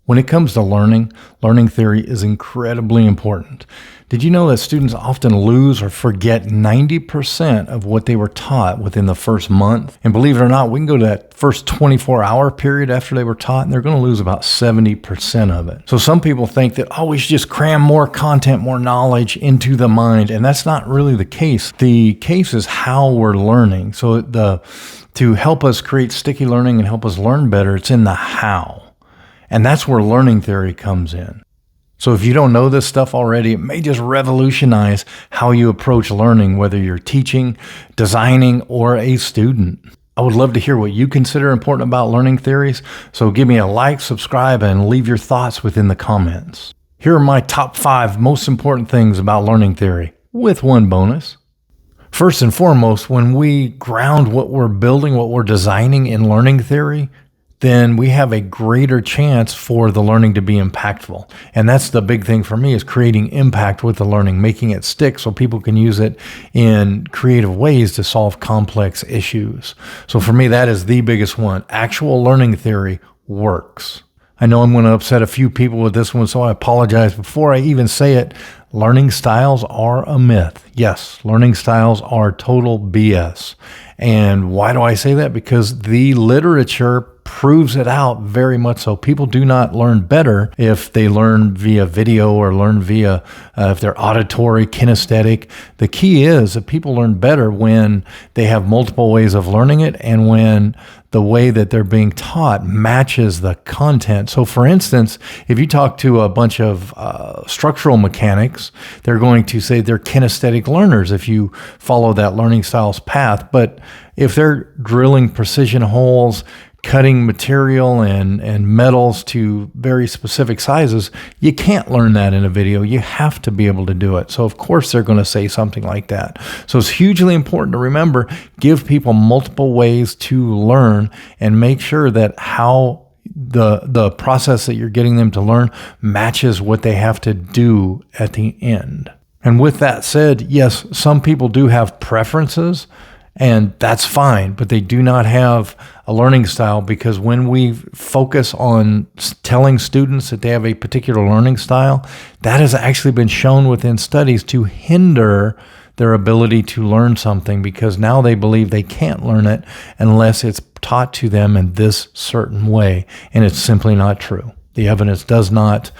When it comes to learning, learning theory is incredibly important. Did you know that students often lose or forget 90% of what they were taught within the first month? And believe it or not, we can go to that first 24-hour period after they were taught, and they're going to lose about 70% of it. So some people think that, we should just cram more content, more knowledge into the mind, and that's not really the case. The case is how we're learning. So to help us create sticky learning and help us learn better, it's in the how. And that's where learning theory comes in. So if you don't know this stuff already, it may just revolutionize how you approach learning, whether you're teaching, designing, or a student. I would love to hear what you consider important about learning theories. So give me a like, subscribe, and leave your thoughts within the comments. Here are my top 5 most important things about learning theory, with one bonus. First and foremost, when we ground what we're building, what we're designing in learning theory, then we have a greater chance for the learning to be impactful. And that's the big thing for me, is creating impact with the learning, making it stick so people can use it in creative ways to solve complex issues. So for me, that is the biggest one. Actual learning theory works. I know I'm going to upset a few people with this one, so I apologize. Before I even say it, learning styles are a myth. Yes, learning styles are total BS. And why do I say that? Because the literature proves it out very much so. People do not learn better if they learn via video or learn via, if they're auditory, kinesthetic. The key is that people learn better when they have multiple ways of learning it and when the way that they're being taught matches the content. So for instance, if you talk to a bunch of structural mechanics, they're going to say they're kinesthetic learners if you follow that learning styles path. But if they're drilling precision holes, cutting material and metals to very specific sizes, you can't learn that in a video. You have to be able to do it. So of course they're going to say something like that. So it's hugely important to remember, give people multiple ways to learn and make sure that how the process that you're getting them to learn matches what they have to do at the end. And with that said, yes, some people do have preferences, and that's fine, but they do not have a learning style, because when we focus on telling students that they have a particular learning style, that has actually been shown within studies to hinder their ability to learn something, because now they believe they can't learn it unless it's taught to them in this certain way, and it's simply not true. The evidence does not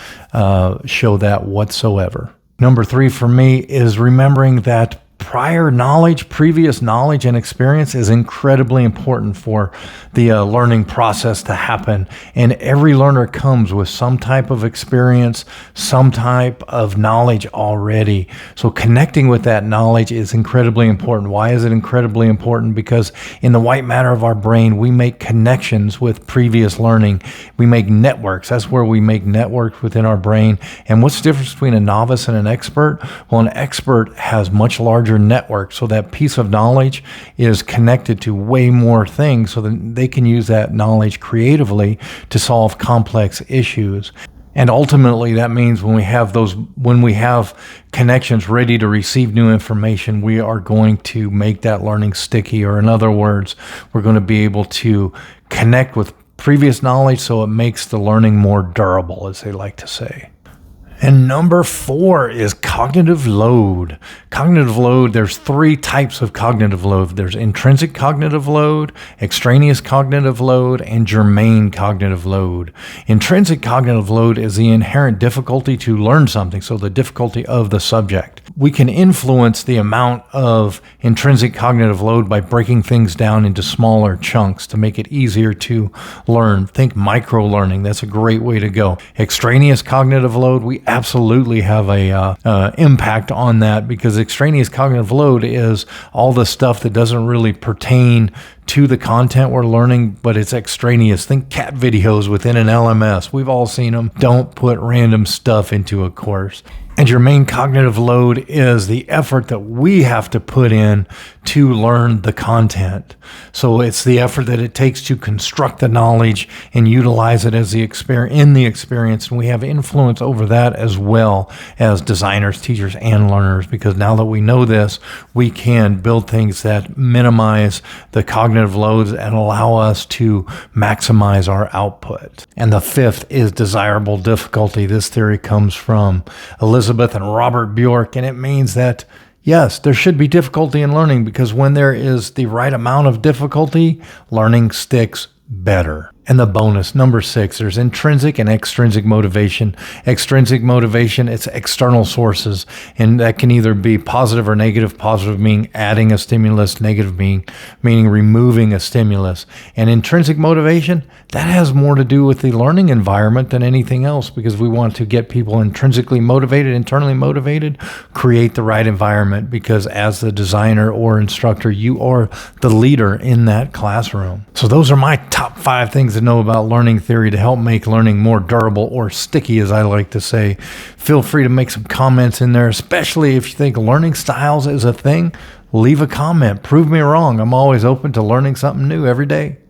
show that whatsoever. Number 3 for me is remembering that previous knowledge and experience is incredibly important for the learning process to happen. And every learner comes with some type of experience, some type of knowledge already. So connecting with that knowledge is incredibly important. Why is it incredibly important? Because in the white matter of our brain, we make connections with previous learning. We make networks. That's where we make networks within our brain. And what's the difference between a novice and an expert? Well, an expert has much larger network, so that piece of knowledge is connected to way more things, so that they can use that knowledge creatively to solve complex issues. And ultimately, that means when we have connections ready to receive new information, we are going to make that learning sticky, or in other words, we're going to be able to connect with previous knowledge so it makes the learning more durable, as they like to say. And number 4 is cognitive load. Cognitive load, there's 3 types of cognitive load. There's intrinsic cognitive load, extraneous cognitive load, and germane cognitive load. Intrinsic cognitive load is the inherent difficulty to learn something, so the difficulty of the subject. We can influence the amount of intrinsic cognitive load by breaking things down into smaller chunks to make it easier to learn. Think micro-learning. That's a great way to go. Extraneous cognitive load, we absolutely have a impact on that, because extraneous cognitive load is all the stuff that doesn't really pertain to the content we're learning, but it's extraneous. Think cat videos within an LMS. We've all seen them. Don't put random stuff into a course. And your main cognitive load is the effort that we have to put in to learn the content. So it's the effort that it takes to construct the knowledge and utilize it as in the experience. And we have influence over that as well as designers, teachers, and learners, because now that we know this, we can build things that minimize the cognitive loads and allow us to maximize our output. And the fifth is desirable difficulty. This theory comes from Elizabeth and Robert Bjork, and it means that yes, there should be difficulty in learning, because when there is the right amount of difficulty, learning sticks better. And the bonus, number 6, there's intrinsic and extrinsic motivation. Extrinsic motivation, it's external sources, and that can either be positive or negative. Positive meaning adding a stimulus, negative meaning removing a stimulus. And intrinsic motivation, that has more to do with the learning environment than anything else, because we want to get people intrinsically motivated, internally motivated, create the right environment, because as the designer or instructor, you are the leader in that classroom. So those are my top 5 things to know about learning theory to help make learning more durable, or sticky, as I like to say. Feel free to make some comments in there, especially if you think learning styles is a thing. Leave a comment. Prove me wrong. I'm always open to learning something new every day.